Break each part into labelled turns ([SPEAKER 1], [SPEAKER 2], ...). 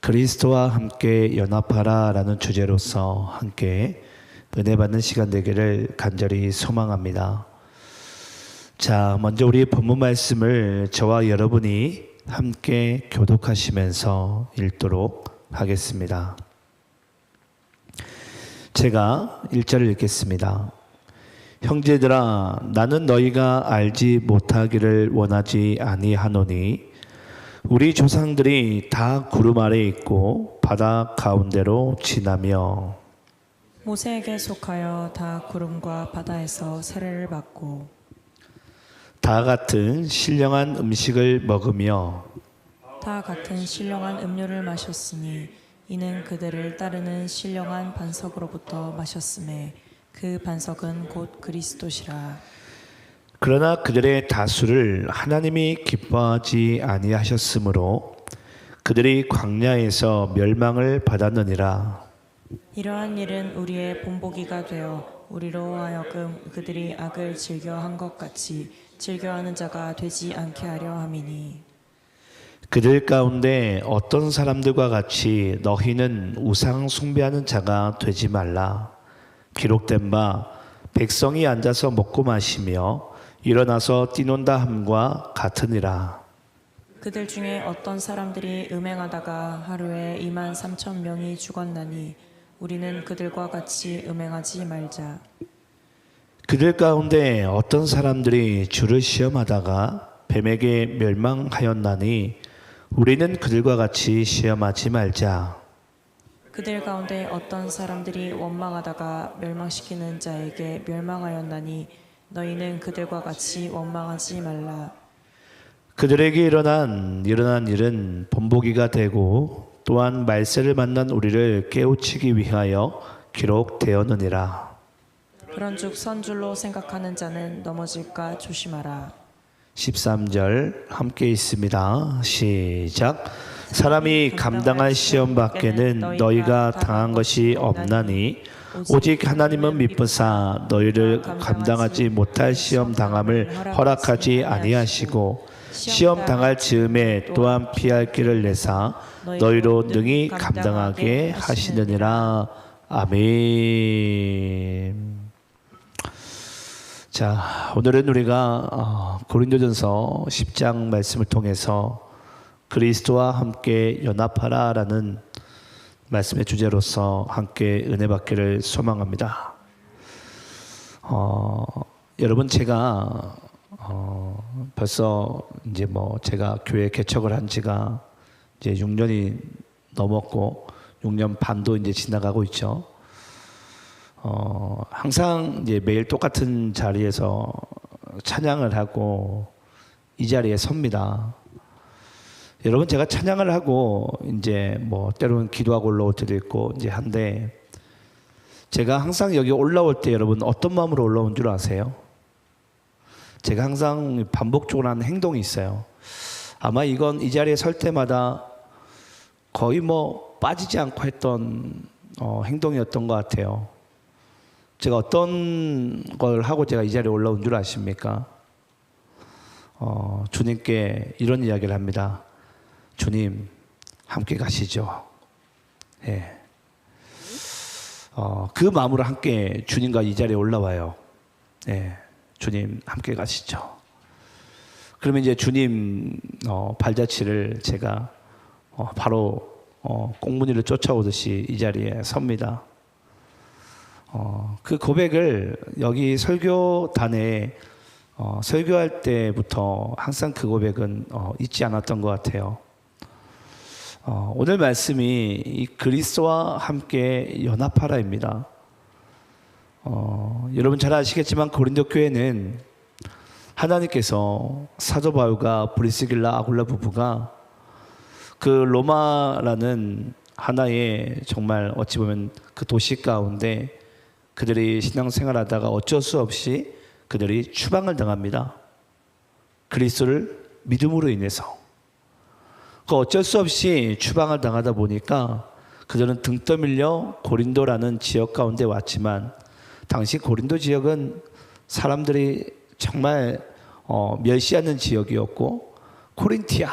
[SPEAKER 1] 그리스도와 함께 연합하라 라는 주제로서 함께 은혜 받는 시간 되기를 간절히 소망합니다. 자, 먼저 우리 본문 말씀을 저와 여러분이 함께 교독하시면서 읽도록 하겠습니다. 제가 1절을 읽겠습니다. 형제들아, 나는 너희가 알지 못하기를 원하지 아니하노니 우리 조상들이 다 구름 아래 있고 바다 가운데로 지나며
[SPEAKER 2] 모세에게 속하여 다 구름과 바다에서 세례를 받고
[SPEAKER 1] 다 같은 신령한 음식을 먹으며
[SPEAKER 2] 다 같은 신령한 음료를 마셨으니 이는 그들을 따르는 신령한 반석으로부터 마셨음에 그 반석은 곧 그리스도시라.
[SPEAKER 1] 그러나 그들의 다수를 하나님이 기뻐하지 아니하셨으므로 그들이 광야에서 멸망을 받았느니라.
[SPEAKER 2] 이러한 일은 우리의 본보기가 되어 우리로 하여금 그들이 악을 즐겨한 것 같이 즐겨하는 자가 되지 않게 하려 함이니
[SPEAKER 1] 그들 가운데 어떤 사람들과 같이 너희는 우상 숭배하는 자가 되지 말라. 기록된 바 백성이 앉아서 먹고 마시며 일어나서 뛰논다 함과 같으니라.
[SPEAKER 2] 그들 중에 어떤 사람들이 음행하다가 하루에 23,000명이 죽었나니 우리는 그들과 같이 음행하지 말자.
[SPEAKER 1] 그들 가운데 어떤 사람들이 주를 시험하다가 뱀에게 멸망하였나니 우리는 그들과 같이 시험하지 말자.
[SPEAKER 2] 그들 가운데 어떤 사람들이 원망하다가 멸망시키는 자에게 멸망하였나니 너희는 그들과 같이 원망하지 말라.
[SPEAKER 1] 그들에게 일어난 일은 본보기가 되고 또한 말세를 만난 우리를 깨우치기 위하여 기록되었느니라.
[SPEAKER 2] 그런즉 선줄로 생각하는 자는 넘어질까 조심하라.
[SPEAKER 1] 13절 함께 있습니다. 시작. 사람이 감당할 시험 밖에는 너희가 당한 것이 없나니 오직 하나님은 미쁘사 너희를 감당하지 못할 시험 당함을 허락하지 아니하시고 시험 당할 즈음에 또한 피할 길을 내사 너희로 능히 감당하게 하시느니라. 아멘. 자, 오늘은 우리가 고린도전서 10장 말씀을 통해서 그리스도와 함께 연합하라 라는 말씀의 주제로서 함께 은혜 받기를 소망합니다. 여러분, 제가 벌써 이제 제가 교회 개척을 한 지가 이제 6년이 넘었고 6년 반도 이제 지나가고 있죠. 항상 이제 매일 똑같은 자리에서 찬양을 하고 이 자리에 섭니다. 여러분, 제가 찬양을 하고 이제 때로는 기도하고 올라올 때도 있고 이제 한데 제가 항상 여기 올라올 때 여러분 어떤 마음으로 올라온 줄 아세요? 제가 항상 반복적으로 하는 행동이 있어요. 아마 이건 이 자리에 설 때마다 거의 빠지지 않고 했던 행동이었던 것 같아요. 제가 어떤 걸 하고 제가 이 자리에 올라온 줄 아십니까? 주님께 이런 이야기를 합니다. 주님, 함께 가시죠. 예. 그 마음으로 함께 주님과 이 자리에 올라와요. 예. 주님, 함께 가시죠. 그러면 이제 주님 발자취를 제가 바로 꽁무니를 쫓아오듯이 이 자리에 섭니다. 그 고백을 여기 설교단에 설교할 때부터 항상 그 고백은 잊지 않았던 것 같아요. 오늘 말씀이 이 그리스도와 함께 연합하라입니다. 여러분 잘 아시겠지만 고린도 교회는 하나님께서 사도 바울과 브리스길라 아굴라 부부가 그 로마라는 하나의 정말 어찌 보면 그 도시 가운데 그들이 신앙생활하다가 어쩔 수 없이 그들이 추방을 당합니다. 그리스도를 믿음으로 인해서. 그 어쩔 수 없이 추방을 당하다 보니까 그들은 등 떠밀려 고린도라는 지역 가운데 왔지만 당시 고린도 지역은 사람들이 정말 멸시하는 지역이었고 코린티아,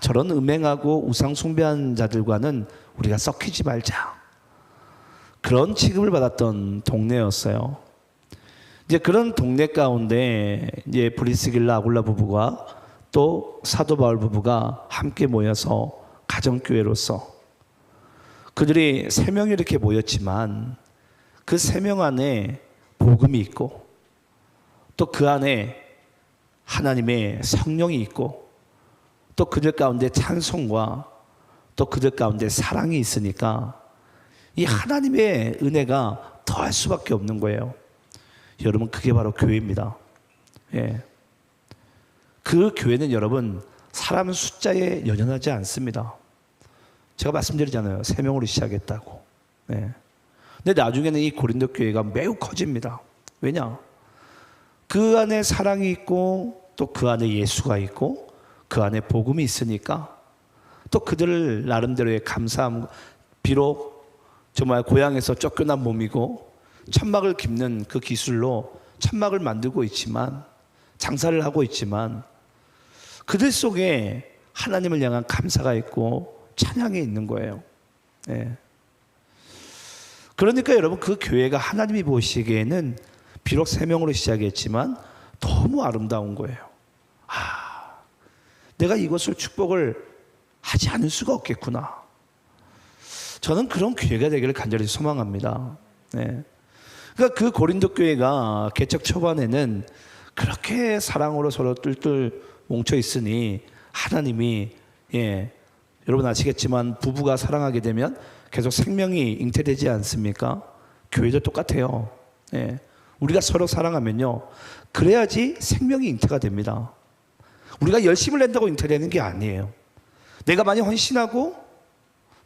[SPEAKER 1] 저런 음행하고 우상 숭배한 자들과는 우리가 섞이지 말자. 그런 취급을 받았던 동네였어요. 이제 그런 동네 가운데 이제 브리스길라 아굴라 부부가 또 사도 바울 부부가 함께 모여서 가정교회로서 그들이 3명이 이렇게 모였지만 그 3명 안에 복음이 있고 또 그 안에 하나님의 성령이 있고 또 그들 가운데 찬송과 또 그들 가운데 사랑이 있으니까 이 하나님의 은혜가 더할 수밖에 없는 거예요. 여러분, 그게 바로 교회입니다. 예. 그 교회는 여러분 사람 숫자에 연연하지 않습니다. 제가 말씀드리잖아요. 3명으로 시작했다고. 예. 근데 나중에는 이 고린도 교회가 매우 커집니다. 왜냐? 그 안에 사랑이 있고 또 그 안에 예수가 있고 그 안에 복음이 있으니까 또 그들을 나름대로의 감사함, 비록 정말 고향에서 쫓겨난 몸이고 천막을 깁는 그 기술로 천막을 만들고 있지만 장사를 하고 있지만 그들 속에 하나님을 향한 감사가 있고 찬양이 있는 거예요. 예. 그러니까 여러분, 그 교회가 하나님이 보시기에는 비록 3명으로 시작했지만 너무 아름다운 거예요. 내가 이것을 축복을 하지 않을 수가 없겠구나. 저는 그런 교회가 되기를 간절히 소망합니다. 네. 그러니까 그 고린도 교회가 개척 초반에는 그렇게 사랑으로 서로 뜰뜰 뭉쳐 있으니 하나님이, 여러분 아시겠지만 부부가 사랑하게 되면 계속 생명이 잉태되지 않습니까? 교회도 똑같아요. 우리가 서로 사랑하면요, 그래야지 생명이 잉태가 됩니다. 우리가 열심을 낸다고 잉태되는 게 아니에요. 내가 많이 헌신하고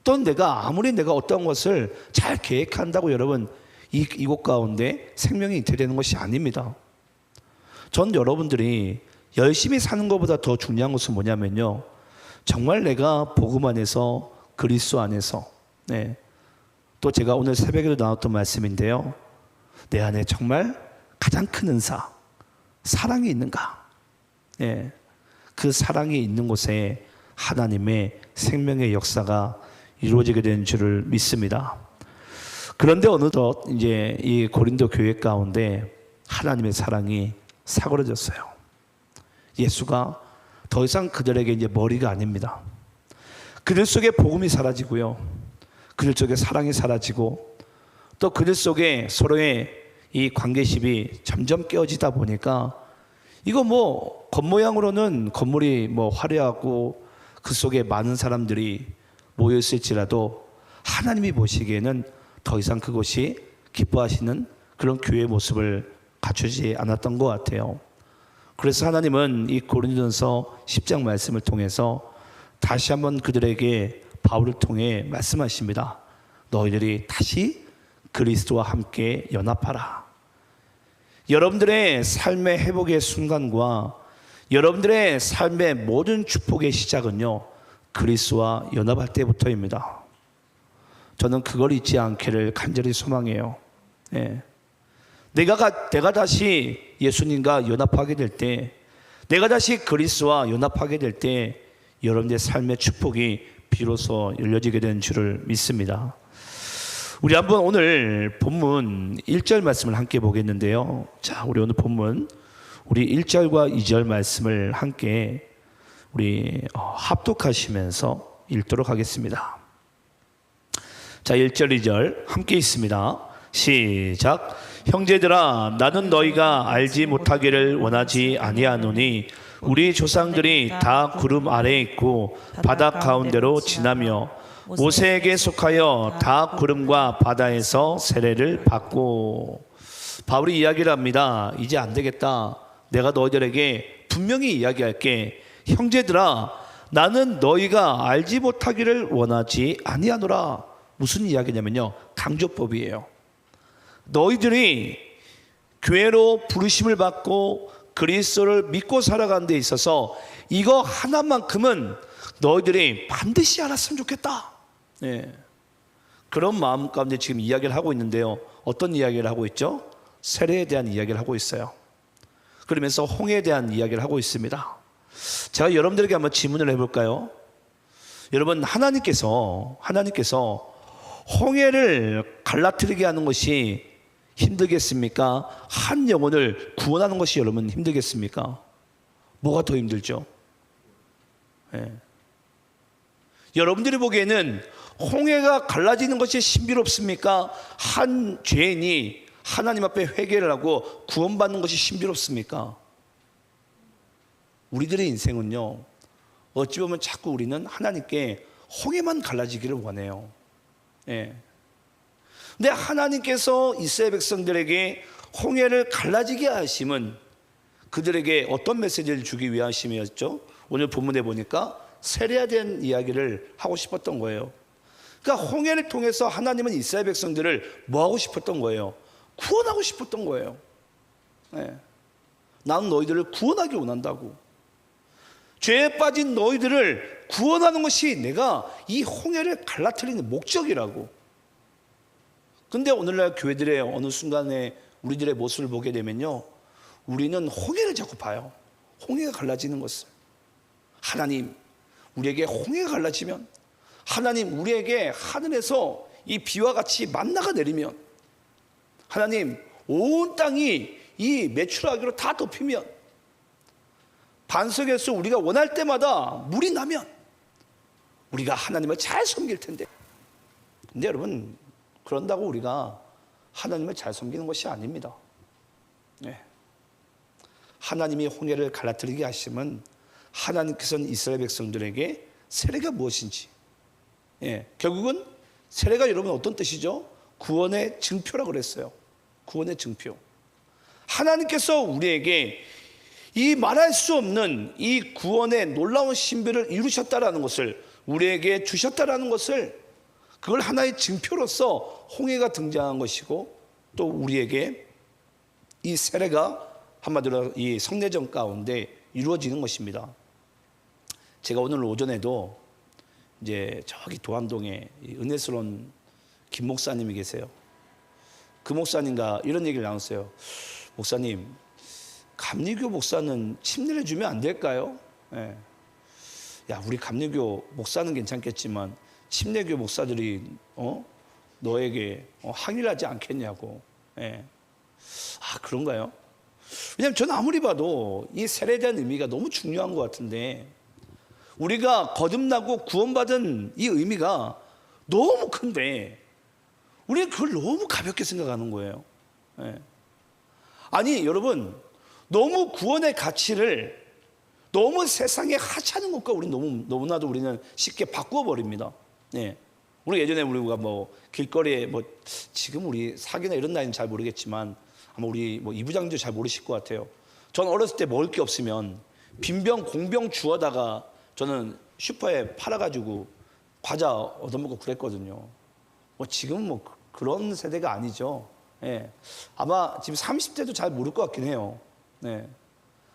[SPEAKER 1] 또 내가 어떤 것을 잘 계획한다고 여러분 이곳 가운데 생명이 잉태되는 것이 아닙니다. 전 여러분들이 열심히 사는 것보다 더 중요한 것은 뭐냐면요, 정말 내가 복음 안에서 그리스도 안에서, 또 제가 오늘 새벽에도 나눴던 말씀인데요, 내 안에 정말 가장 큰 은사, 사랑이 있는가? 그 사랑이 있는 곳에 하나님의 생명의 역사가 이루어지게 되는 줄을 믿습니다. 그런데 어느덧 이제 이 고린도 교회 가운데 하나님의 사랑이 사그러졌어요. 예수가 더 이상 그들에게 이제 머리가 아닙니다. 그들 속에 복음이 사라지고요, 그들 속에 사랑이 사라지고 또 그들 속에 서로의 이 관계심이 점점 깨어지다 보니까 이거 뭐 겉모양으로는 건물이 뭐 화려하고 그 속에 많은 사람들이 모여 있을지라도 하나님이 보시기에는 더 이상 그것이 기뻐하시는 그런 교회의 모습을 갖추지 않았던 것 같아요. 그래서 하나님은 이 고린도전서 10장 말씀을 통해서 다시 한번 그들에게 바울을 통해 말씀하십니다. 너희들이 다시 그리스도와 함께 연합하라. 여러분들의 삶의 회복의 순간과 여러분들의 삶의 모든 축복의 시작은요, 그리스도와 연합할 때부터입니다. 저는 그걸 잊지 않기를 간절히 소망해요. 내가 다시 예수님과 연합하게 될 때, 내가 다시 그리스도와 연합하게 될 때 여러분들의 삶의 축복이 비로소 열려지게 되는 줄을 믿습니다. 우리 한번 오늘 본문 1절 말씀을 함께 보겠는데요. 자, 우리 오늘 본문 우리 1절과 2절 말씀을 함께 우리 합독하시면서 읽도록 하겠습니다. 자, 1절 2절 함께 있습니다. 시작. 형제들아, 나는 너희가 알지 못하기를 원하지 아니하노니 우리 조상들이 다 구름 아래에 있고 바다 가운데로 지나며 모세에게 속하여 다 구름과 바다에서 세례를 받고. 바울이 이야기를 합니다. 이제 안 되겠다. 내가 너희들에게 분명히 이야기할게. 형제들아, 나는 너희가 알지 못하기를 원하지 아니하노라. 무슨 이야기냐면요, 강조법이에요. 너희들이 교회로 부르심을 받고 그리스도를 믿고 살아가는 데 있어서 이거 하나만큼은 너희들이 반드시 알았으면 좋겠다. 그런 마음 가운데 지금 이야기를 하고 있는데요. 어떤 이야기를 하고 있죠? 세례에 대한 이야기를 하고 있어요. 그러면서 홍해에 대한 이야기를 하고 있습니다. 제가 여러분들에게 한번 질문을 해볼까요? 여러분, 하나님께서 홍해를 갈라뜨리게 하는 것이 힘들겠습니까? 한 영혼을 구원하는 것이 여러분 힘들겠습니까? 뭐가 더 힘들죠? 예. 여러분들이 보기에는 홍해가 갈라지는 것이 신비롭습니까? 한 죄인이 하나님 앞에 회개를 하고 구원받는 것이 신비롭습니까? 우리들의 인생은요, 어찌 보면 자꾸 우리는 하나님께 홍해만 갈라지기를 원해요. 예. 근데 하나님께서 이스라엘 백성들에게 홍해를 갈라지게 하심은 그들에게 어떤 메시지를 주기 위하심이었죠? 오늘 본문에 보니까 세례에 대한 이야기를 하고 싶었던 거예요. 그러니까 홍해를 통해서 하나님은 이스라엘 백성들을 뭐 하고 싶었던 거예요? 구원하고 싶었던 거예요. 예. 나는 너희들을 구원하기 원한다고. 죄에 빠진 너희들을 구원하는 것이 내가 이 홍해를 갈라뜨리는 목적이라고. 근데 오늘날 교회들의 어느 순간에 우리들의 모습을 보게 되면요, 우리는 홍해를 자꾸 봐요. 홍해가 갈라지는 것을. 하나님, 우리에게 홍해가 갈라지면, 하나님, 우리에게 하늘에서 이 비와 같이 만나가 내리면, 하나님, 온 땅이 이 메추라기로 다 덮이면, 반석에서 우리가 원할 때마다 물이 나면 우리가 하나님을 잘 섬길 텐데. 근데 여러분, 그런다고 우리가 하나님을 잘 섬기는 것이 아닙니다. 네. 하나님이 홍해를 갈라뜨리게 하시면 하나님께서는 이스라엘 백성들에게 세례가 무엇인지, 예, 결국은 세례가 여러분 어떤 뜻이죠? 구원의 증표라고 그랬어요. 구원의 증표. 하나님께서 우리에게 이 말할 수 없는 이 구원의 놀라운 신비를 이루셨다라는 것을, 우리에게 주셨다라는 것을, 그걸 하나의 증표로서 홍해가 등장한 것이고, 또 우리에게 이 세례가 한마디로 이 성례전 가운데 이루어지는 것입니다. 제가 오늘 오전에도 이제 저기 도안동에 은혜스러운 김 목사님이 계세요. 그 목사님과 이런 얘기를 나눴어요. 목사님, 감리교 목사는 침례를 주면 안 될까요? 예. 야, 우리 감리교 목사는 괜찮겠지만 침례교 목사들이 너에게 항의하지 않겠냐고. 예. 아, 그런가요? 왜냐하면 저는 아무리 봐도 이 세례에 대한 의미가 너무 중요한 것 같은데, 우리가 거듭나고 구원받은 이 의미가 너무 큰데 우리는 그걸 너무 가볍게 생각하는 거예요. 예. 아니 여러분, 너무 구원의 가치를 너무 세상에 하찮은 것과 우리는 너무나도 우리는 쉽게 바꾸어 버립니다. 예. 우리 예전에 우리가 뭐 길거리에 뭐 지금 우리 사기나 이런 나이는 잘 모르겠지만 아마 우리 뭐 이부장님도 잘 모르실 것 같아요. 전 어렸을 때 먹을 게 없으면 빈병 공병 주워다가 저는 슈퍼에 팔아가지고 과자 얻어먹고 그랬거든요. 뭐 지금은 뭐 그런 세대가 아니죠. 예. 아마 지금 30대도 잘 모를 것 같긴 해요. 네.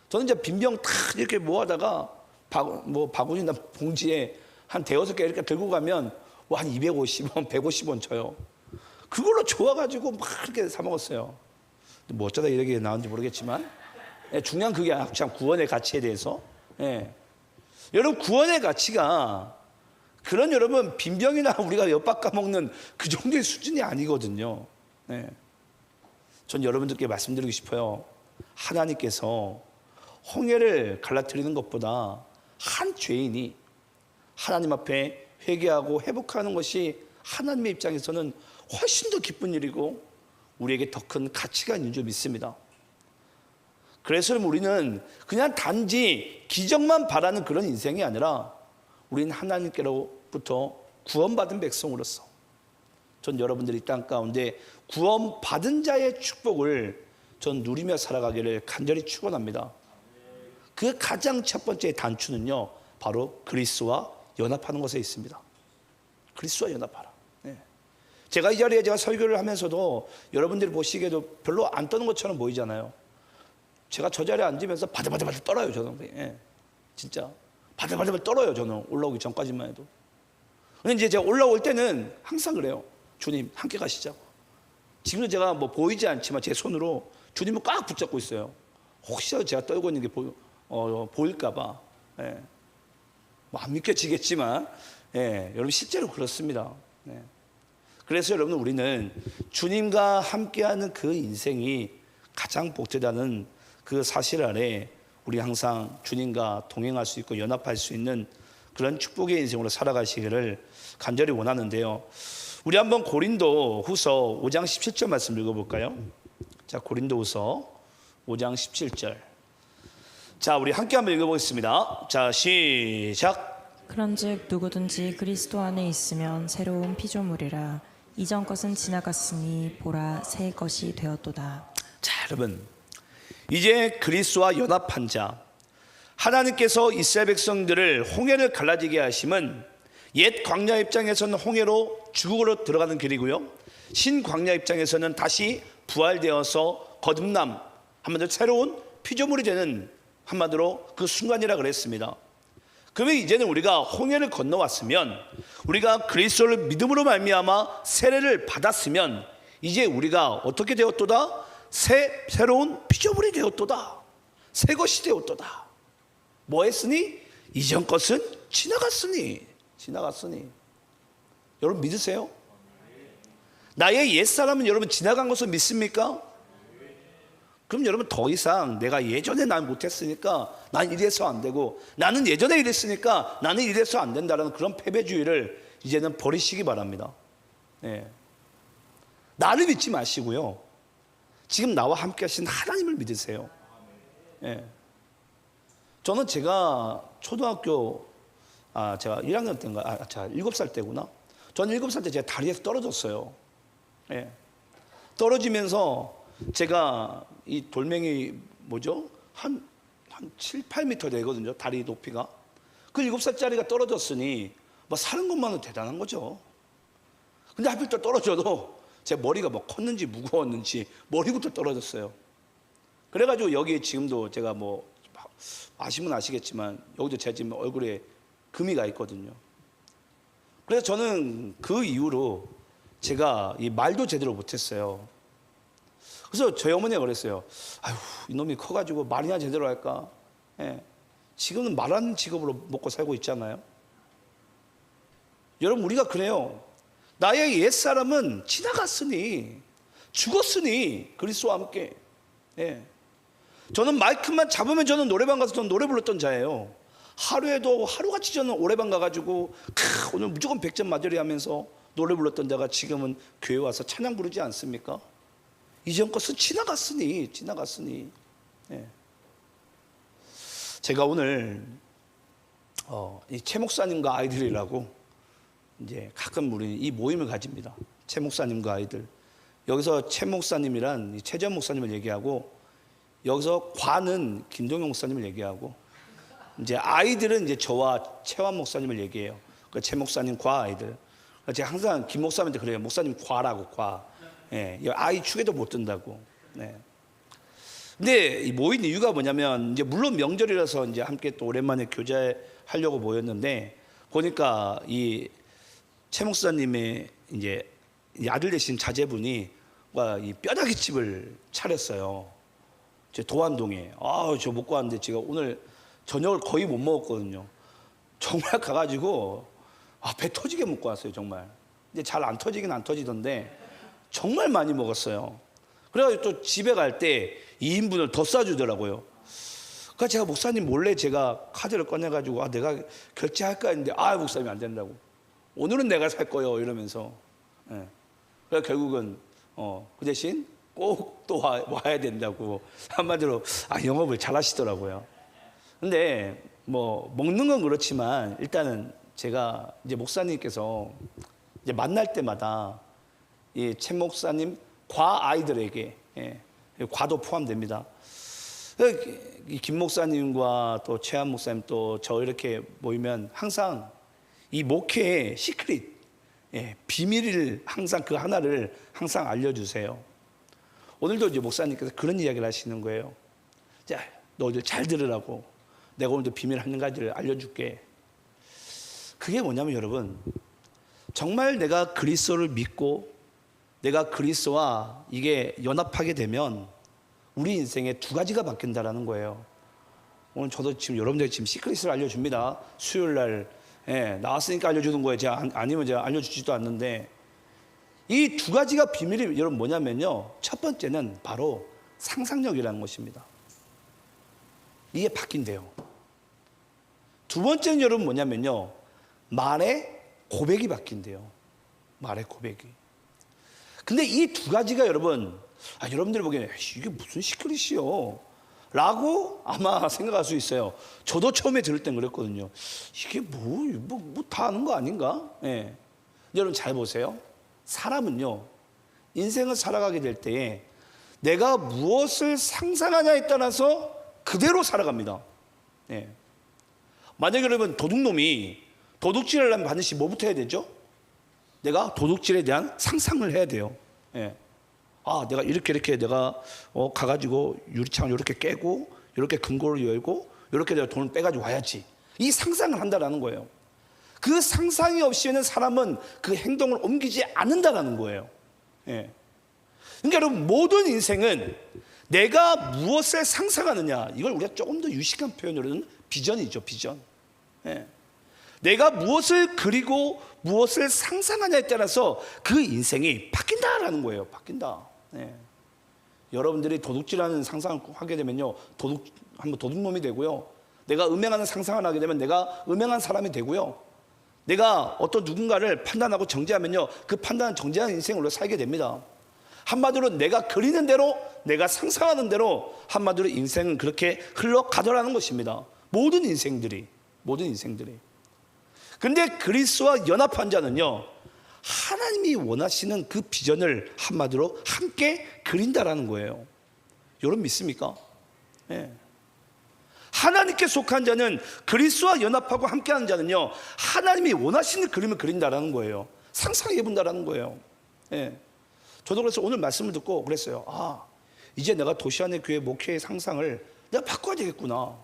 [SPEAKER 1] 저는 이제 빈병 탁 이렇게 모아다가 바구니나 봉지에 한 대여섯 개 이렇게 들고 가면 한 250원, 150원 쳐요. 그걸로 좋아가지고 막 이렇게 사 먹었어요. 뭐 어쩌다 이렇게 나온지 모르겠지만, 예, 중요한 그게 참 구원의 가치에 대해서. 예. 여러분, 구원의 가치가 그런 여러분 빈병이나 우리가 엿밥 까먹는 그 정도의 수준이 아니거든요. 예. 전 여러분들께 말씀드리고 싶어요. 하나님께서 홍해를 갈라뜨리는 것보다 한 죄인이 하나님 앞에 회개하고 회복하는 것이 하나님의 입장에서는 훨씬 더 기쁜 일이고 우리에게 더 큰 가치가 있는 줄 믿습니다. 그래서 우리는 그냥 단지 기적만 바라는 그런 인생이 아니라 우리는 하나님께로부터 구원받은 백성으로서 전 여러분들이 땅 가운데 구원받은 자의 축복을 전 누리며 살아가기를 간절히 축원합니다. 그 가장 첫 번째 단추는요, 바로 그리스도와 연합하는 것에 있습니다. 그리스도와 연합하라. 네. 제가 이 자리에 제가 설교를 하면서도 여러분들이 보시기에도 별로 안 떠는 것처럼 보이잖아요. 제가 저 자리에 앉으면서 바들바들 떨어요, 저는. 예. 진짜 바들바들 떨어요, 저는. 올라오기 전까지만 해도. 근데 이제 제가 올라올 때는 항상 그래요. 주님 함께 가시자고. 지금도 제가 뭐 보이지 않지만 제 손으로 주님을 꽉 붙잡고 있어요. 혹시라도 제가 떨고 있는 게 보일까 봐. 예. 뭐안 믿겨지겠지만 여러분 실제로 그렇습니다. 그래서 여러분 우리는 주님과 함께하는 그 인생이 가장 복되다는 그 사실 아래 우리 항상 주님과 동행할 수 있고 연합할 수 있는 그런 축복의 인생으로 살아가시기를 간절히 원하는데요. 우리 한번 고린도 후서 5장 17절 말씀 읽어볼까요? 자, 고린도 후서 5장 17절. 자, 우리 함께 한번 읽어보겠습니다. 자, 시작.
[SPEAKER 2] 그런즉 누구든지 그리스도 안에 있으면 새로운 피조물이라 이전 것은 지나갔으니 보라 새 것이 되었도다.
[SPEAKER 1] 자, 여러분 이제 그리스도와 연합한 자, 하나님께서 이스라엘 백성들을 홍해를 갈라지게 하심은 옛 광야 입장에서는 홍해로 죽으로 들어가는 길이고요, 신 광야 입장에서는 다시 부활되어서 거듭남, 한마디로 새로운 피조물이 되는 한마디로 그 순간이라 그랬습니다. 그러면 이제는 우리가 홍해를 건너왔으면, 우리가 그리스도를 믿음으로 말미암아 세례를 받았으면 이제 우리가 어떻게 되었도다? 새로운 피조물이 되었도다. 새 것이 되었도다. 뭐 했으니? 이전 것은 지나갔으니. 여러분 믿으세요? 나의 옛사람은 여러분 지나간 것을 믿습니까? 그럼 여러분 더 이상 내가 예전에 난 못했으니까 난 이래서 안 되고, 나는 예전에 이랬으니까 나는 이래서 안 된다는 그런 패배주의를 이제는 버리시기 바랍니다. 나를 믿지 마시고요, 지금 나와 함께 하신 하나님을 믿으세요. 저는 제가 초등학교 제가 1학년 때인가, 제가 7살 때구나. 저는 7살 때 제가 다리에서 떨어졌어요. 떨어지면서 제가 이 돌멩이 뭐죠? 한 7, 8m 되거든요. 다리 높이가. 그 7살짜리가 떨어졌으니 뭐 사는 것만은 대단한 거죠. 근데 하필 또 떨어져도 제 머리가 뭐 컸는지 무거웠는지 머리부터 떨어졌어요. 그래가지고 여기 지금도 제가 뭐 아시면 아시겠지만 여기도 제 지금 얼굴에 금이 가 있거든요. 그래서 저는 그 이후로 제가 이 말도 제대로 못했어요. 그래서 저희 어머니가 그랬어요. 아유, 이놈이 커가지고 말이나 제대로 할까? 지금은 말하는 직업으로 먹고 살고 있잖아요. 여러분 우리가 그래요. 나의 옛사람은 지나갔으니, 죽었으니 그리스도와 함께. 저는 마이크만 잡으면 저는 노래방 가서 저는 노래 불렀던 자예요. 하루에도 하루같이 저는 노래방 가가지고 오늘 무조건 100점 맞으리 하면서 노래 불렀던 자가 지금은 교회 와서 찬양 부르지 않습니까? 이전 것은 지나갔으니. 제가 오늘 이 최 목사님과 아이들이라고 이제 가끔 우리 이 모임을 가집니다. 최 목사님과 아이들. 여기서 최 목사님이란 최전 목사님을 얘기하고, 여기서 과는 김동영 목사님을 얘기하고, 이제 아이들은 이제 저와 최환 목사님을 얘기해요. 그 최 목사님 과 아이들. 제가 항상 김 목사님한테 그래요. 목사님 과라고, 과. 아이 축에도 못 든다고. 근데 이 모인 이유가 뭐냐면, 이제 물론 명절이라서 이제 함께 또 오랜만에 교제하려고 모였는데, 보니까 이 최 목사님의 이제 아들 되신 자제분이 이 뼈다귀 집을 차렸어요. 제 도안동에. 저 먹고 왔는데 제가 오늘 저녁을 거의 못 먹었거든요. 정말 가가지고 배 터지게 먹고 왔어요, 정말. 근데 잘 안 터지긴 안 터지던데 정말 많이 먹었어요. 그래가지고 또 집에 갈 때 2인분을 더 싸주더라고요. 그러니까 제가 목사님 몰래 제가 카드를 꺼내가지고 내가 결제할까 했는데 목사님이 안 된다고. 오늘은 내가 살 거예요 이러면서. 그래서 결국은 그 대신 꼭 또 와야 된다고. 한마디로 영업을 잘 하시더라고요. 근데 뭐 먹는 건 그렇지만 일단은 제가 이제 목사님께서 이제 만날 때마다 이 최 목사님 과 아이들에게, 과도 포함됩니다. 이 김 목사님과 또 최한 목사님 또 저 이렇게 모이면 항상 이 목회의 시크릿, 비밀을 항상 그 하나를 항상 알려주세요. 오늘도 이제 목사님께서 그런 이야기를 하시는 거예요. 자, 너희들 잘 들으라고. 내가 오늘도 비밀 한 가지를 알려줄게. 그게 뭐냐면 여러분, 정말 내가 그리스도를 믿고 내가 그리스도와 이게 연합하게 되면 우리 인생에 두 가지가 바뀐다라는 거예요. 오늘 저도 지금 여러분들 지금 시크릿을 알려줍니다. 수요일 날 나왔으니까 알려주는 거예요. 제가 아니면 제가 알려주지도 않는데, 이 두 가지가 비밀이 여러분 뭐냐면요, 첫 번째는 바로 상상력이라는 것입니다. 이게 바뀐대요. 두 번째는 여러분 뭐냐면요, 말의 고백이 바뀐대요. 말의 고백이. 근데 이 두 가지가 여러분, 여러분들이 보기에는 이게 무슨 시크릿이요? 라고 아마 생각할 수 있어요. 저도 처음에 들을 땐 그랬거든요. 이게 뭐 다 아는 거 아닌가? 예. 여러분 잘 보세요. 사람은요, 인생을 살아가게 될 때에 내가 무엇을 상상하냐에 따라서 그대로 살아갑니다. 예. 만약에 여러분 도둑놈이 도둑질을 하려면 반드시 뭐부터 해야 되죠? 내가 도둑질에 대한 상상을 해야 돼요. 예. 내가 이렇게 내가 가가지고 유리창을 이렇게 깨고 이렇게 금고를 열고 이렇게 내가 돈을 빼가지고 와야지. 이 상상을 한다라는 거예요. 그 상상이 없이는 사람은 그 행동을 옮기지 않는다라는 거예요. 예. 그러니까 여러분, 모든 인생은 내가 무엇을 상상하느냐, 이걸 우리가 조금 더 유식한 표현으로는 비전이죠, 비전. 예. 내가 무엇을 그리고 무엇을 상상하냐에 따라서 그 인생이 바뀐다라는 거예요. 바뀐다. 예. 여러분들이 도둑질하는 상상을 하게 되면요, 한번 도둑놈이 되고요. 내가 음행하는 상상을 하게 되면 내가 음행한 사람이 되고요. 내가 어떤 누군가를 판단하고 정죄하면요, 그 판단은 정죄한 인생으로 살게 됩니다. 한마디로 내가 그리는 대로, 내가 상상하는 대로 한마디로 인생은 그렇게 흘러가더라는 것입니다. 모든 인생들이. 근데 그리스도와 연합한 자는요, 하나님이 원하시는 그 비전을 한마디로 함께 그린다라는 거예요. 여러분 믿습니까? 예. 하나님께 속한 자는, 그리스도와 연합하고 함께하는 자는요, 하나님이 원하시는 그림을 그린다라는 거예요. 상상해 본다라는 거예요. 예. 저도 그래서 오늘 말씀을 듣고 그랬어요. 이제 내가 도시안의 교회 목회의 상상을 내가 바꿔야 되겠구나.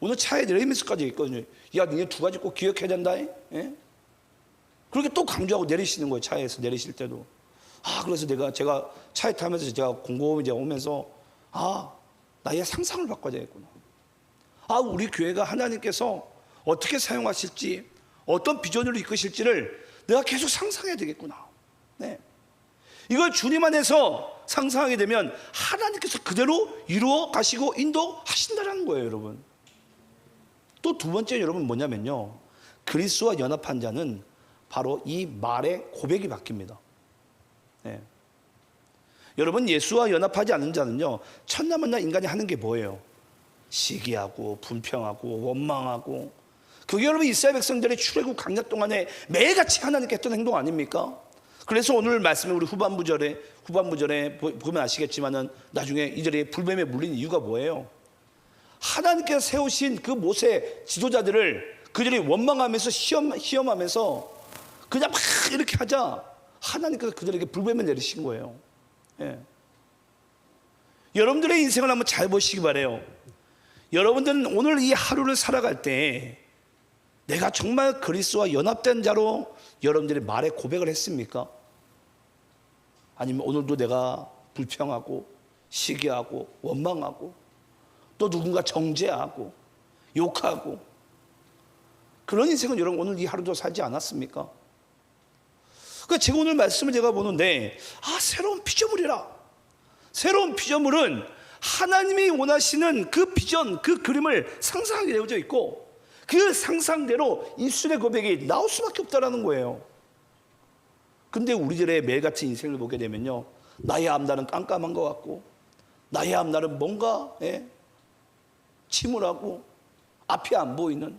[SPEAKER 1] 오늘 차에 내리면서까지 있거든요. 야, 니네 두 가지 꼭 기억해야 된다. 예? 그렇게 또 강조하고 내리시는 거예요. 차에서 내리실 때도. 그래서 제가 차에 타면서 제가 곰곰이 이제 오면서 나의 상상을 바꿔야 되겠구나. 우리 교회가 하나님께서 어떻게 사용하실지, 어떤 비전으로 이끄실지를 내가 계속 상상해야 되겠구나. 네. 이걸 주님 안에서 상상하게 되면 하나님께서 그대로 이루어 가시고 인도하신다는 거예요, 여러분. 또 두 번째 여러분 뭐냐면요, 그리스도와 연합한 자는 바로 이 말의 고백이 바뀝니다. 네. 여러분, 예수와 연합하지 않는 자는요, 천나만나 인간이 하는 게 뭐예요? 시기하고 불평하고 원망하고. 그게 여러분 이스라엘 백성들의 출애굽 강약 동안에 매일같이 하나님께 했던 행동 아닙니까? 그래서 오늘 말씀에 우리 후반부절에 보면 아시겠지만은 나중에 이들이 불뱀에 물린 이유가 뭐예요? 하나님께서 세우신 그 모세 지도자들을 그들이 원망하면서 시험하면서 그냥 막 이렇게 하자 하나님께서 그들에게 불뱀을 내리신 거예요. 예. 여러분들의 인생을 한번 잘 보시기 바라요. 여러분들은 오늘 이 하루를 살아갈 때 내가 정말 그리스도와 연합된 자로 여러분들이 말에 고백을 했습니까? 아니면 오늘도 내가 불평하고 시기하고 원망하고 또 누군가 정죄하고 욕하고 그런 인생은 여러분 오늘 이 하루도 살지 않았습니까? 그러니까 제가 오늘 말씀을 제가 보는데 새로운 피조물이라. 새로운 피조물은 하나님이 원하시는 그 비전, 그 그림을 상상하게 되어져 있고 그 상상대로 입술의 고백이 나올 수밖에 없다라는 거예요. 근데 우리들의 매일같이 인생을 보게 되면요, 나의 앞날은 깜깜한 것 같고 나의 앞날은 뭔가 침울하고 앞이 안 보이는,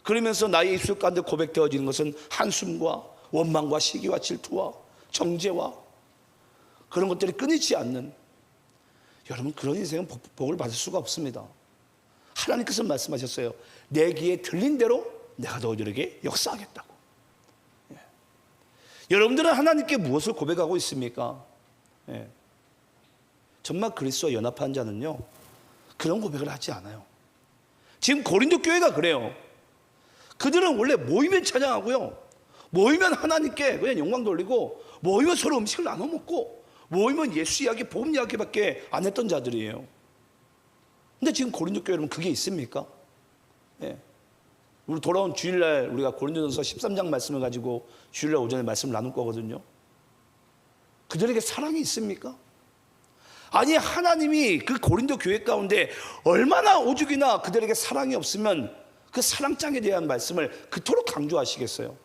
[SPEAKER 1] 그러면서 나의 입술 가운데 고백되어지는 것은 한숨과 원망과 시기와 질투와 정죄와 그런 것들이 끊이지 않는, 여러분 그런 인생은 복을 받을 수가 없습니다. 하나님께서 말씀하셨어요. 내 귀에 들린 대로 내가 너희들에게 역사하겠다고. 예. 여러분들은 하나님께 무엇을 고백하고 있습니까? 예. 정말 그리스도와 연합한 자는요, 그런 고백을 하지 않아요. 지금 고린도 교회가 그래요. 그들은 원래 모이면 찬양하고요, 모이면 하나님께 그냥 영광 돌리고, 모이면 서로 음식을 나눠 먹고, 모이면 예수 이야기, 복음 이야기밖에 안 했던 자들이에요. 근데 지금 고린도 교회 여러분 그게 있습니까? 예. 우리 돌아온 주일날 우리가 고린도전서 13장 말씀을 가지고 주일날 오전에 말씀을 나눌 거거든요. 그들에게 사랑이 있습니까? 아니, 하나님이 그 고린도 교회 가운데 얼마나 오죽이나 그들에게 사랑이 없으면 그 사랑장에 대한 말씀을 그토록 강조하시겠어요?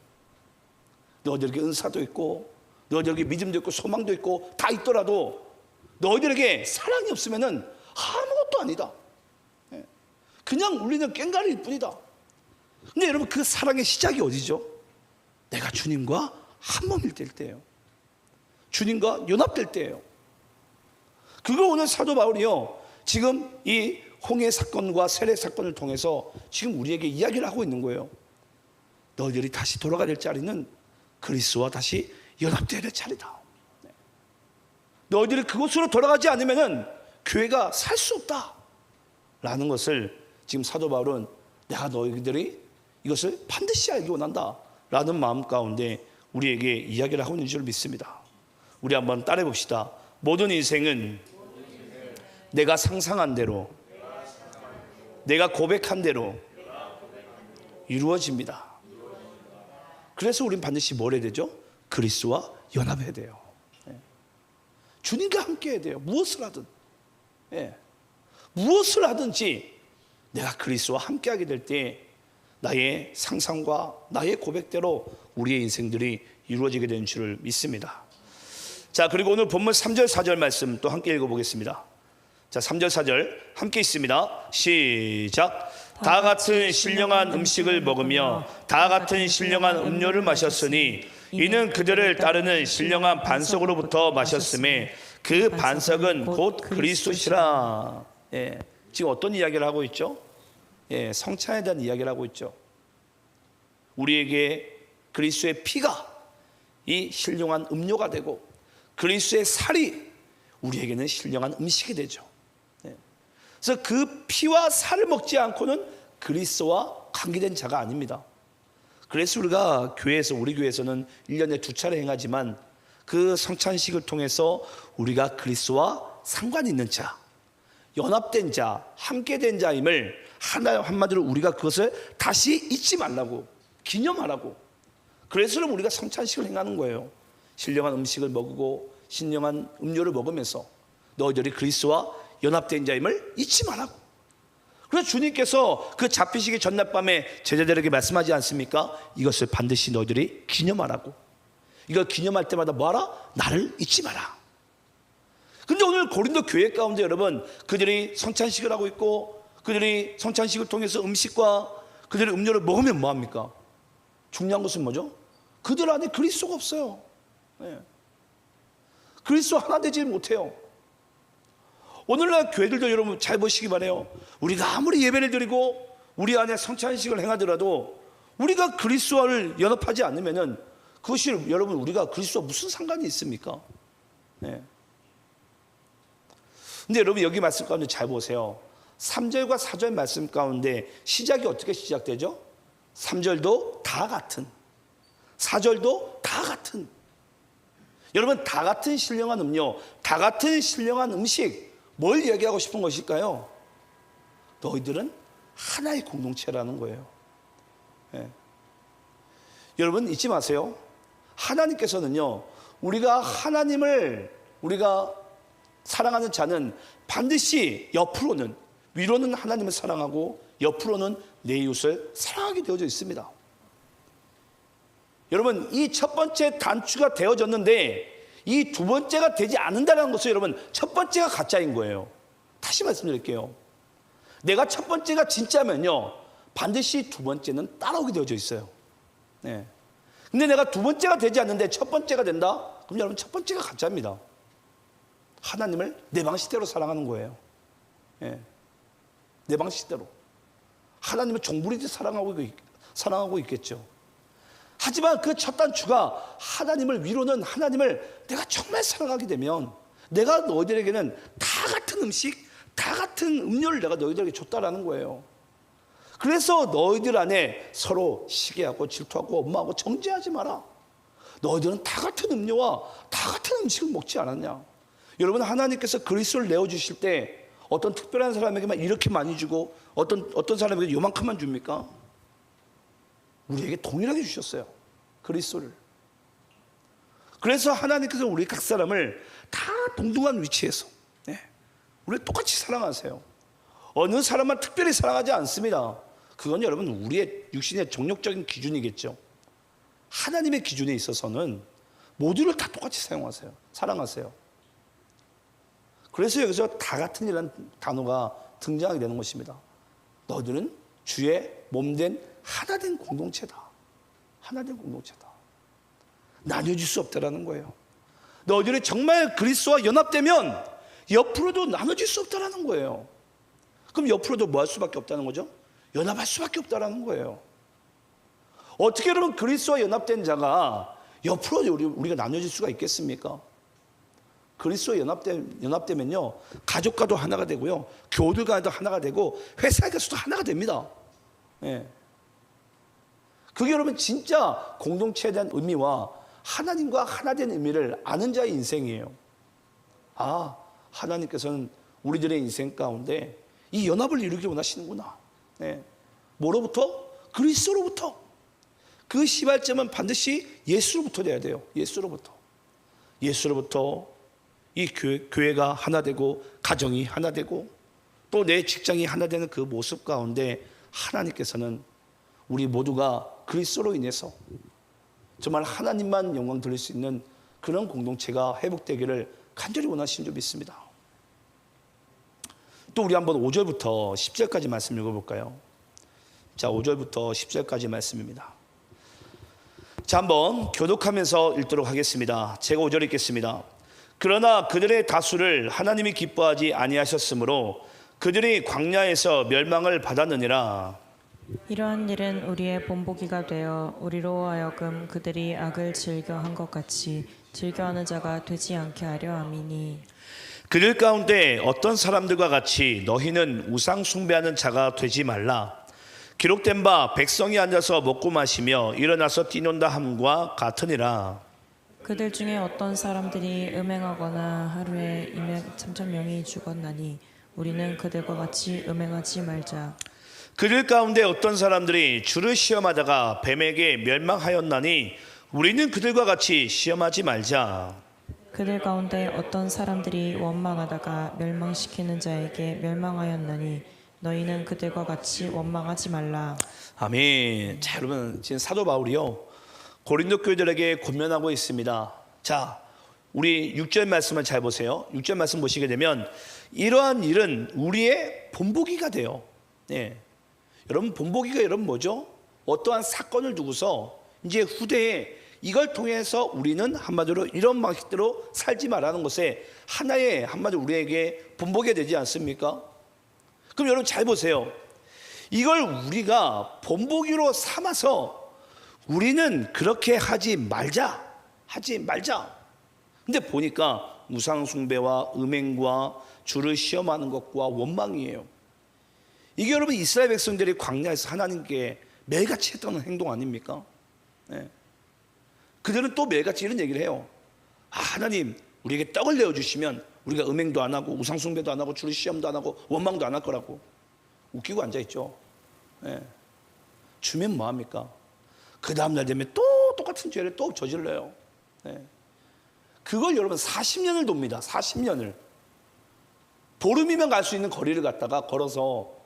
[SPEAKER 1] 너희들에게 은사도 있고 너희들에게 믿음도 있고 소망도 있고 다 있더라도 너희들에게 사랑이 없으면은 아무것도 아니다. 그냥 울리는 꽹과리일 뿐이다. 근데 여러분, 그 사랑의 시작이 어디죠? 내가 주님과 한 몸일 때예요. 주님과 연합될 때예요. 그거 오늘 사도 바울이요, 지금 이 홍해 사건과 세례 사건을 통해서 지금 우리에게 이야기를 하고 있는 거예요. 너희들이 다시 돌아가야 될 자리는 그리스도와 다시 연합되어야 될 자리다. 너희들이 그곳으로 돌아가지 않으면은 교회가 살 수 없다 라는 것을 지금 사도 바울은 내가 너희들이 이것을 반드시 알기 원한다 라는 마음 가운데 우리에게 이야기를 하고 있는 줄 믿습니다. 우리 한번 따라해 봅시다. 모든 인생은 내가 상상한 대로, 내가 고백한 대로 이루어집니다. 그래서 우리는 반드시 뭘 해야 되죠? 그리스도와 연합해야 돼요. 주님과 함께 해야 돼요. 무엇을 하든. 무엇을 하든지 내가 그리스도와 함께 하게 될 때 나의 상상과 나의 고백대로 우리의 인생들이 이루어지게 되는 줄을 믿습니다. 자, 그리고 오늘 본문 3절 4절 말씀 또 함께 읽어보겠습니다. 자, 3절 4절 함께 있습니다. 시작. 다 같은 신령한 음식을 먹으며 다 같은 신령한 음료를 마셨으니 이는 그들을 따르는 신령한 반석으로부터 마셨음에 그 반석은 곧 그리스도시라. 지금 어떤 이야기를 하고 있죠? 성찬에 대한 이야기를 하고 있죠. 우리에게 그리스도의 피가 이 신령한 음료가 되고 그리스도의 살이 우리에게는 신령한 음식이 되죠. 그래서 그 피와 살을 먹지 않고는 그리스도와 관계된 자가 아닙니다. 그래서 우리가 교회에서, 우리 교회에서는 1년에 2차례 행하지만 그 성찬식을 통해서 우리가 그리스도와 상관이 있는 자, 연합된 자, 함께된 자임을 한마디로 우리가 그것을 다시 잊지 말라고, 기념하라고. 그래서 우리가 성찬식을 행하는 거예요. 신령한 음식을 먹고 신령한 음료를 먹으면서 너희들이 그리스도와 연합된 자임을 잊지 말라고. 그래서 주님께서 그 잡히시기 전날 밤에 제자들에게 말씀하지 않습니까? 이것을 반드시 너희들이 기념하라고. 이걸 기념할 때마다 뭐하라? 나를 잊지 마라. 근데 오늘 고린도 교회 가운데 여러분, 그들이 성찬식을 하고 있고 그들이 성찬식을 통해서 음식과 그들의 음료를 먹으면 뭐합니까? 중요한 것은 뭐죠? 그들 안에 그리스도가 없어요. 그리스도 하나 되지 못해요. 오늘날 교회들도 여러분 잘 보시기 바라요. 우리가 아무리 예배를 드리고 우리 안에 성찬식을 행하더라도 우리가 그리스도와를 연합하지 않으면은 그것이 여러분 우리가 그리스도와 무슨 상관이 있습니까? 근데 여러분 여기 말씀 가운데 잘 보세요. 3절과 4절 말씀 가운데 시작이 어떻게 시작되죠? 3절도 다 같은, 4절도 다 같은. 여러분, 다 같은 신령한 음료, 다 같은 신령한 음식, 뭘 얘기하고 싶은 것일까요? 너희들은 하나의 공동체라는 거예요. 여러분 잊지 마세요. 하나님께서는요, 우리가 사랑하는 자는 반드시 옆으로는, 위로는 하나님을 사랑하고 옆으로는 내 이웃을 사랑하게 되어져 있습니다. 여러분, 이 첫 번째 단추가 되어졌는데 이 두 번째가 되지 않는다는 것은 여러분 첫 번째가 가짜인 거예요. 다시 말씀드릴게요. 내가 첫 번째가 진짜면요 반드시 두 번째는 따라오게 되어져 있어요. 근데 내가 두 번째가 되지 않는데 첫 번째가 된다? 그럼 여러분 첫 번째가 가짜입니다. 하나님을 내 방식대로 사랑하는 거예요. 내 방식대로. 하나님을 종부리듯 사랑하고 있겠죠. 하지만 그 첫 단추가 하나님을 위로는 하나님을 내가 정말 사랑하게 되면 내가 너희들에게는 다 같은 음식, 다 같은 음료를 내가 너희들에게 줬다라는 거예요. 그래서 너희들 안에 서로 시기하고 질투하고 엄마하고 정죄하지 마라. 너희들은 다 같은 음료와 다 같은 음식을 먹지 않았냐. 여러분, 하나님께서 그리스도를 내어주실 때 어떤 특별한 사람에게만 이렇게 많이 주고 어떤 사람에게 요만큼만 줍니까? 우리에게 동일하게 주셨어요. 그리스도를. 그래서 하나님께서 우리 각 사람을 다 동등한 위치에서 우리를 똑같이 사랑하세요. 어느 사람만 특별히 사랑하지 않습니다. 그건 여러분 우리의 육신의 정욕적인 기준이겠죠. 하나님의 기준에 있어서는 모두를 다 똑같이 사랑하세요. 그래서 여기서 다 같은이라는 단어가 등장하게 되는 것입니다. 너희들은 주의 몸된 하나된 공동체다. 하나된 공동체다. 나뉘어질 수 없다라는 거예요. 너희들이 정말 그리스도와 연합되면 옆으로도 나눠질 수 없다라는 거예요. 그럼 옆으로도 뭐 할 수밖에 없다는 거죠? 연합할 수밖에 없다라는 거예요. 어떻게 여러분 그리스도와 연합된 자가 옆으로 우리가 나눠질 수가 있겠습니까? 그리스도와 연합되면요, 가족과도 하나가 되고요, 교우들과도 하나가 되고, 회사에 가서도 하나가 됩니다. 예. 그게 여러분 진짜 공동체에 대한 의미와 하나님과 하나 된 의미를 아는 자의 인생이에요. 아, 하나님께서는 우리들의 인생 가운데 이 연합을 이루기 원하시는구나. 예. 뭐로부터? 그리스도로부터. 그 시발점은 반드시 예수로부터 돼야 돼요. 예수로부터 이 교회가 하나 되고, 가정이 하나 되고, 또 내 직장이 하나 되는 그 모습 가운데 하나님께서는 우리 모두가 그리스도로 인해서 정말 하나님만 영광 돌릴 수 있는 그런 공동체가 회복되기를 간절히 원하시는 줄 믿습니다. 또 우리 한번 5절부터 10절까지 말씀 읽어볼까요? 자, 5절부터 10절까지 말씀입니다. 자, 한번 교독하면서 읽도록 하겠습니다. 제가 5절 읽겠습니다. 그러나 그들의 다수를 하나님이 기뻐하지 아니하셨으므로 그들이 광야에서 멸망을 받았느니라.
[SPEAKER 2] 이러한 일은 우리의 본보기가 되어 우리로 하여금 그들이 악을 즐겨한 것 같이 즐겨하는 자가 되지 않게 하려 함이니,
[SPEAKER 1] 그들 가운데 어떤 사람들과 같이 너희는 우상 숭배하는 자가 되지 말라. 기록된 바 백성이 앉아서 먹고 마시며 일어나서 뛰논다 함과 같으니라.
[SPEAKER 2] 그들 중에 어떤 사람들이 음행하거나 하루에 3,000명이 죽었나니 우리는 그들과 같이 음행하지 말자.
[SPEAKER 1] 그들 가운데 어떤 사람들이 주를 시험하다가 뱀에게 멸망하였나니 우리는 그들과 같이 시험하지 말자.
[SPEAKER 2] 그들 가운데 어떤 사람들이 원망하다가 멸망시키는 자에게 멸망하였나니 너희는 그들과 같이 원망하지 말라.
[SPEAKER 1] 아멘. 자, 여러분 지금 사도 바울이요 고린도 교회들에게 권면하고 있습니다. 자, 우리 6절 말씀을 잘 보세요. 6절 말씀 보시게 되면 이러한 일은 우리의 본보기가 돼요. 예. 여러분 본보기가 여러분 뭐죠? 어떠한 사건을 두고서 이제 후대에 이걸 통해서 우리는 한마디로 이런 방식대로 살지 말라는 것에 하나의 한마디로 우리에게 본보기가 되지 않습니까? 그럼 여러분 잘 보세요. 이걸 우리가 본보기로 삼아서 우리는 그렇게 하지 말자. 근데 보니까 우상숭배와 음행과 주를 시험하는 것과 원망이에요. 이게 여러분 이스라엘 백성들이 광야에서 하나님께 매일같이 했던 행동 아닙니까? 네. 그들은 또 매일같이 이런 얘기를 해요. 아, 하나님 우리에게 떡을 내어주시면 우리가 음행도 안 하고 우상숭배도 안 하고 주를 시험도 안 하고 원망도 안 할 거라고 웃기고 앉아있죠. 네. 주면 뭐합니까? 그 다음날 되면 또 똑같은 죄를 또 저질러요. 네. 그걸 여러분 40년을 돕니다. 40년을. 보름이면 갈 수 있는 거리를 갖다가 걸어서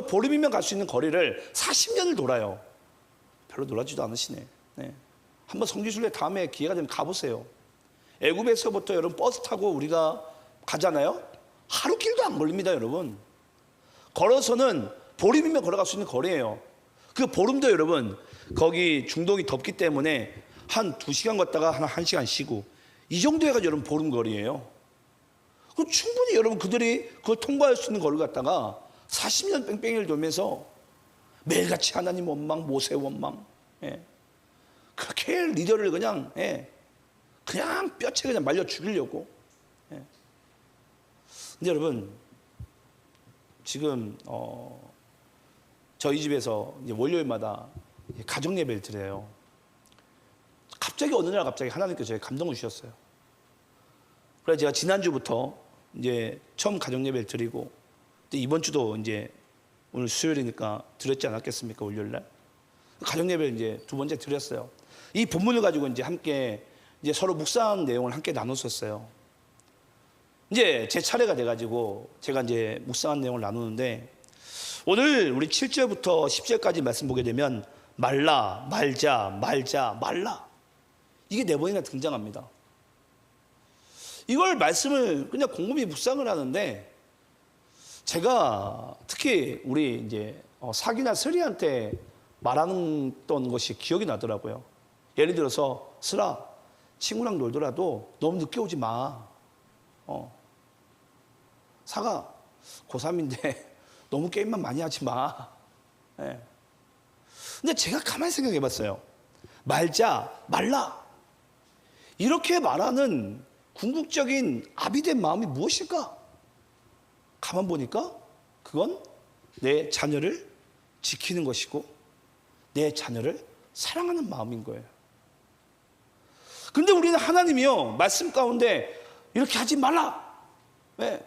[SPEAKER 1] 보름이면 갈 수 있는 거리를 40년을 돌아요. 별로 놀라지도 않으시네. 네. 한번 성지순례 다음에 기회가 되면 가보세요. 애굽에서부터 여러분 버스 타고 우리가 가잖아요. 하루 길도 안 걸립니다, 여러분. 걸어서는 보름이면 걸어갈 수 있는 거리예요. 그 보름도 여러분 거기 중동이 덥기 때문에 한 2시간 걷다가 한 1시간 쉬고 이 정도 해가지고 여러분 보름 거리예요. 그럼 충분히 여러분 그들이 그걸 통과할 수 있는 거리를 갖다가 40년 뺑뺑이를 돌면서 매일같이 하나님 원망, 모세 원망, 예. 그렇게 리더를 그냥 뼈채 그냥 말려 죽이려고. 예. 근데 여러분 지금 저희 집에서 이제 월요일마다 가정 예배를 드려요. 갑자기 어느 날 갑자기 하나님께서 저에게 감동을 주셨어요. 그래서 제가 지난주부터 이제 처음 가정 예배를 드리고 또 이번 주도 이제 오늘 수요일이니까 드렸지 않았겠습니까? 월요일 날 가정 예배를 이제 두 번째 드렸어요. 이 본문을 가지고 이제 함께 이제 서로 묵상한 내용을 함께 나눴었어요. 이제 제 차례가 돼가지고 제가 이제 묵상한 내용을 나누는데 오늘 우리 7절부터 10절까지 말씀 보게 되면 말라, 말자, 말자, 말라 이게 네 번이나 등장합니다. 이걸 말씀을 그냥 곰곰이 묵상을 하는데 제가 특히 우리 이제 사기나 스리한테 말하는 것이 기억이 나더라고요. 예를 들어서 스라 친구랑 놀더라도 너무 늦게 오지 마. 사가 고3인데 너무 게임만 많이 하지 마. 예. 근데 제가 가만히 생각해 봤어요. 말자, 말라. 이렇게 말하는 궁극적인 아비된 마음이 무엇일까? 가만 보니까 그건 내 자녀를 지키는 것이고 내 자녀를 사랑하는 마음인 거예요. 근데 우리는 하나님이요 말씀 가운데 이렇게 하지 말라. 왜?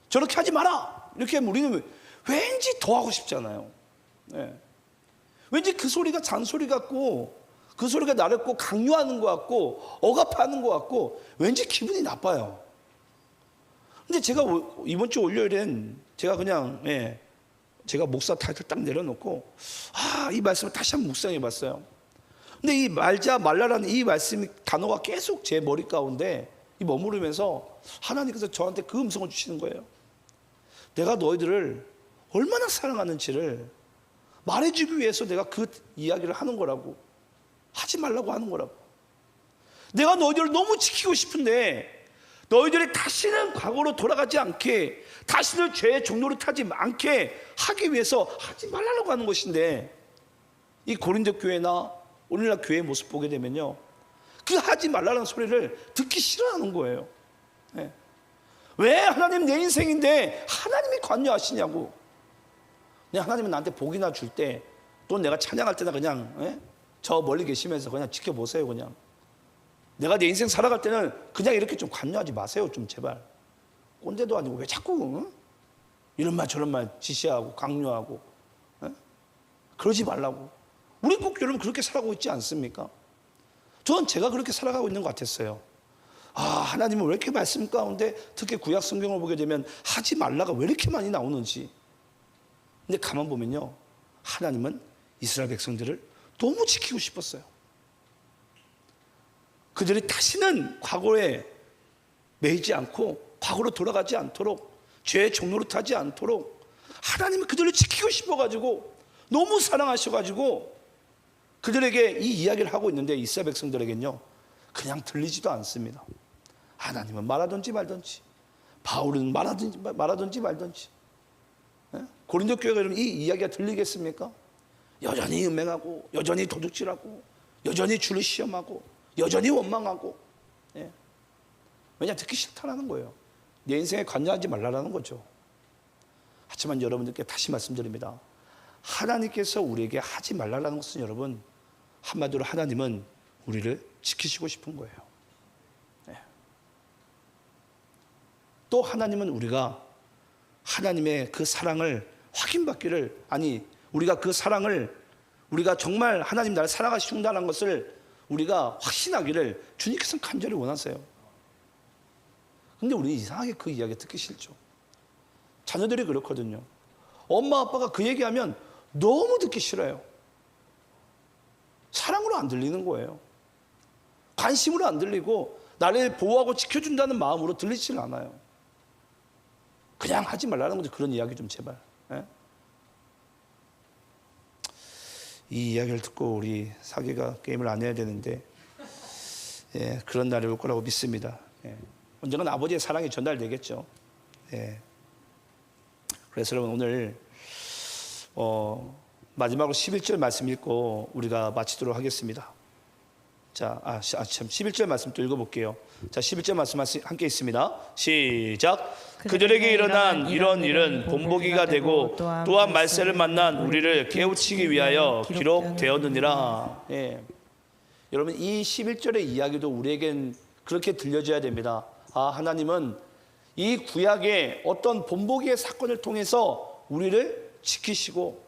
[SPEAKER 1] 저렇게 하지 마라. 이렇게 하면 우리는 왠지 더 하고 싶잖아요. 네. 왠지 그 소리가 잔소리 같고 그 소리가 나를 꼭 강요하는 것 같고 억압하는 것 같고 왠지 기분이 나빠요. 근데 제가 이번 주 월요일엔 제가 그냥 제가 목사 타이틀 딱 내려놓고 이 말씀을 다시 한번 묵상해 봤어요. 근데 이 말자 말라라는 이 말씀 단어가 계속 제 머리 가운데 머무르면서 하나님께서 저한테 그 음성을 주시는 거예요. 내가 너희들을 얼마나 사랑하는지를 말해주기 위해서 내가 그 이야기를 하는 거라고. 하지 말라고 하는 거라고. 내가 너희들을 너무 지키고 싶은데 너희들이 다시는 과거로 돌아가지 않게 다시는 죄의 종로를 타지 않게 하기 위해서 하지 말라고 하는 것인데 이 고린도 교회나 오늘날 교회의 모습 보게 되면요 그 하지 말라는 소리를 듣기 싫어하는 거예요. 네. 왜 하나님 내 인생인데 하나님이 관여하시냐고. 그냥 하나님은 나한테 복이나 줄 때 또 내가 찬양할 때나 그냥 저 멀리 계시면서 그냥 지켜보세요. 그냥 내가 내 인생 살아갈 때는 그냥 이렇게 좀 관여하지 마세요. 좀 제발. 꼰대도 아니고 왜 자꾸 이런 말 저런 말 지시하고 강요하고 그러지 말라고. 우리 꼭 여러분 그렇게 살아가고 있지 않습니까? 저는 제가 그렇게 살아가고 있는 것 같았어요. 하나님은 왜 이렇게 말씀 가운데 특히 구약 성경을 보게 되면 하지 말라가 왜 이렇게 많이 나오는지. 근데 가만 보면요 하나님은 이스라엘 백성들을 너무 지키고 싶었어요. 그들이 다시는 과거에 매이지 않고 과거로 돌아가지 않도록 죄의 종로로 타지 않도록 하나님은 그들을 지키고 싶어가지고 너무 사랑하셔가지고 그들에게 이 이야기를 하고 있는데 이스라엘 백성들에겐요 그냥 들리지도 않습니다. 하나님은 말하든지 말든지 바울은 말하든지 말든지 고린도 교회가 그러면 이 이야기가 들리겠습니까? 여전히 음행하고 여전히 도둑질하고 여전히 주를 시험하고 여전히 원망하고 왜냐 듣기 싫다라는 거예요. 내 인생에 관여하지 말라는 거죠. 하지만 여러분들께 다시 말씀드립니다. 하나님께서 우리에게 하지 말라는 것은 여러분 한마디로 하나님은 우리를 지키시고 싶은 거예요. 또 하나님은 우리가 하나님의 그 사랑을 확인받기를 우리가 그 사랑을 우리가 정말 하나님 나를 사랑하신다는 것을 우리가 확신하기를 주님께서는 간절히 원하세요. 근데 우리 이상하게 그 이야기 듣기 싫죠. 자녀들이 그렇거든요. 엄마 아빠가 그 얘기하면 너무 듣기 싫어요. 사랑으로 안 들리는 거예요. 관심으로 안 들리고 나를 보호하고 지켜준다는 마음으로 들리지는 않아요. 그냥 하지 말라는 거죠. 그런 이야기 좀 제발. 이 이야기를 듣고 우리 사계가 게임을 안 해야 되는데 그런 날이 올 거라고 믿습니다. 언젠간 아버지의 사랑이 전달되겠죠. 그래서 여러분 오늘 마지막으로 11절 말씀 읽고 우리가 마치도록 하겠습니다. 자, 참 11절 말씀 또 읽어볼게요. 자, 11절 말씀 함께 있습니다. 시작. 그들에게 일어난 이런 일은 본보기가 되고 또한 말세를 만난 우리를 깨우치기 위하여 기록되었느니라. 여러분 이 11절의 이야기도 우리에겐 그렇게 들려줘야 됩니다. 하나님은 이 구약의 어떤 본보기의 사건을 통해서 우리를 지키시고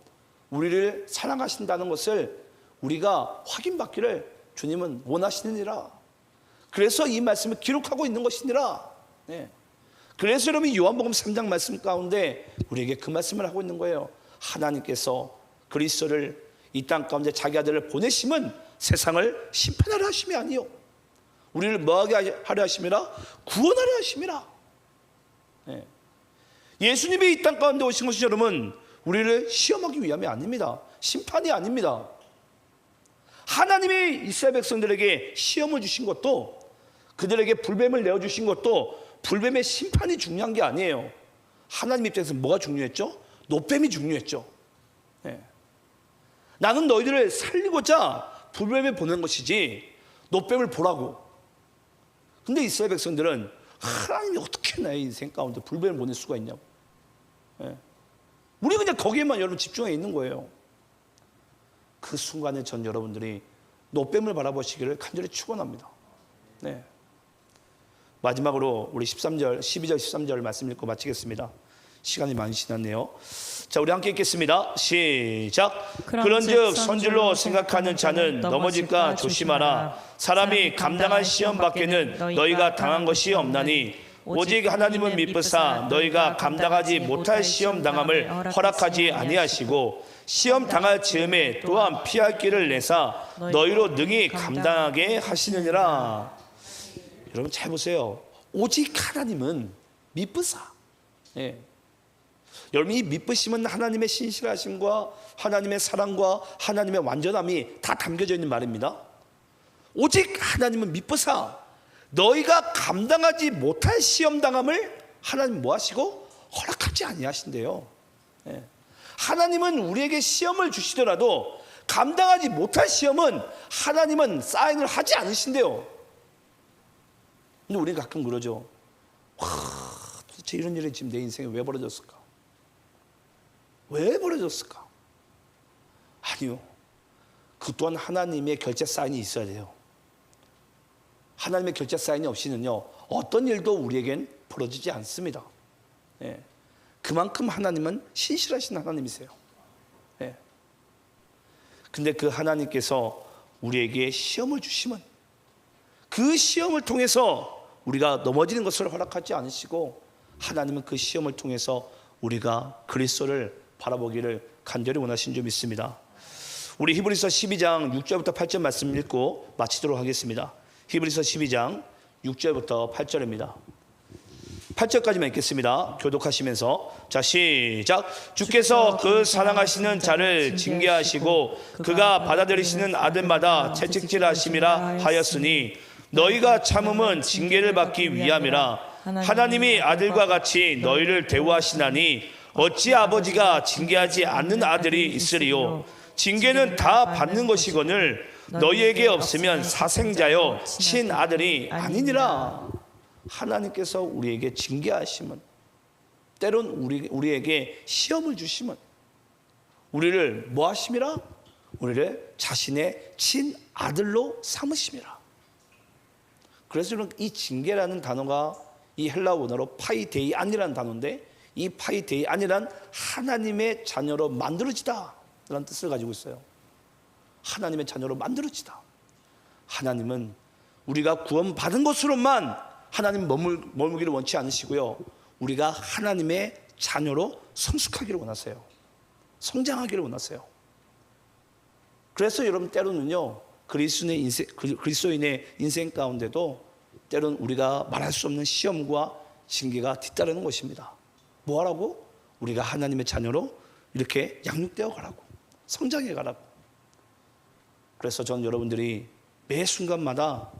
[SPEAKER 1] 우리를 사랑하신다는 것을 우리가 확인받기를 주님은 원하시느니라. 그래서 이 말씀을 기록하고 있는 것이니라. 네. 그래서 여러분 요한복음 3장 말씀 가운데 우리에게 그 말씀을 하고 있는 거예요. 하나님께서 그리스도를 이 땅 가운데 자기 아들을 보내심은 세상을 심판하려 하심이 아니요 우리를 뭐하게 하려 하심이라? 구원하려 하심이라. 네. 예수님이 이 땅 가운데 오신 것이 여러분 우리를 시험하기 위함이 아닙니다. 심판이 아닙니다. 하나님이 이스라엘 백성들에게 시험을 주신 것도 그들에게 불뱀을 내어주신 것도 불뱀의 심판이 중요한 게 아니에요. 하나님 입장에서 뭐가 중요했죠? 노뱀이 중요했죠. 네. 나는 너희들을 살리고자 불뱀을 보낸 것이지 노뱀을 보라고. 근데 이스라엘 백성들은 하나님이 어떻게 나의 인생 가운데 불뱀을 보낼 수가 있냐고. 네. 우리 그냥 거기에만 여러분 집중해 있는 거예요. 그 순간에 전 여러분들이 노뱀을 바라보시기를 간절히 축원합니다. 네. 마지막으로 우리 12절 13절 말씀 읽고 마치겠습니다. 시간이 많이 지났네요. 자, 우리 함께 읽겠습니다. 시작. 그런즉 선줄로 생각하는 자는 넘어질까 조심하라. 사람이 감당한 시험 밖에는 너희가 당한 것이 없나니 오직 하나님은 미쁘사 너희가 감당하지 못할 시험 당함을 허락하지 아니하시고 시험 당할 즈음에 또한 피할 길을 내사 너희로 능히 감당하게 하시느니라. 여러분 잘 보세요. 오직 하나님은 미쁘사. 예. 여러분 이 미쁘심은 하나님의 신실하심과 하나님의 사랑과 하나님의 완전함이 다 담겨져 있는 말입니다. 오직 하나님은 미쁘사 너희가 감당하지 못할 시험 당함을 하나님 뭐 하시고 허락하지 아니하신대요. 예. 하나님은 우리에게 시험을 주시더라도 감당하지 못할 시험은 하나님은 사인을 하지 않으신대요. 근데 우리는 가끔 그러죠. 와, 도대체 이런 일이 지금 내 인생에 왜 벌어졌을까? 왜 벌어졌을까? 아니요. 그 또한 하나님의 결제 사인이 있어야 돼요. 하나님의 결제 사인이 없이는요 어떤 일도 우리에겐 벌어지지 않습니다. 예. 그만큼 하나님은 신실하신 하나님이세요. 예. 근데 그 하나님께서 우리에게 시험을 주시면 그 시험을 통해서 우리가 넘어지는 것을 허락하지 않으시고 하나님은 그 시험을 통해서 우리가 그리스도를 바라보기를 간절히 원하신 줄 믿습니다. 우리 히브리서 12장 6절부터 8절 말씀 읽고 마치도록 하겠습니다. 히브리서 12장 6절부터 8절입니다. 8절까지만 읽겠습니다. 교독하시면서 자 시작. 주께서 그 사랑하시는 자를 징계하시고 그가 받아들이시는 아들마다 채찍질하심이라 하였으니 너희가 참음은 징계를 받기 위함이라. 하나님이 아들과 같이 너희를 대우하시나니 어찌 아버지가 징계하지 않는 아들이 있으리요. 징계는 다 받는 것이거늘 너희에게 없으면 사생자여 친아들이 아니니라. 하나님께서 우리에게 징계하시면 때론 우리에게 시험을 주시면 우리를 뭐 하심이라? 우리를 자신의 친아들로 삼으심이라. 그래서 이 징계라는 단어가 이 헬라어 원어로 파이데이안이라는 단어인데 이 파이데이안이란 하나님의 자녀로 만들어지다 라는 뜻을 가지고 있어요. 하나님의 자녀로 만들어지다. 하나님은 우리가 구원받은 것으로만 하나님 머물기를 원치 않으시고요. 우리가 하나님의 자녀로 성숙하기를 원하세요. 성장하기를 원하세요. 그래서 여러분 때로는요 그리스도인의 인생 가운데도 때로는 우리가 말할 수 없는 시험과 징계가 뒤따르는 것입니다. 뭐하라고? 우리가 하나님의 자녀로 이렇게 양육되어 가라고, 성장해 가라고. 그래서 전 여러분들이 매 순간마다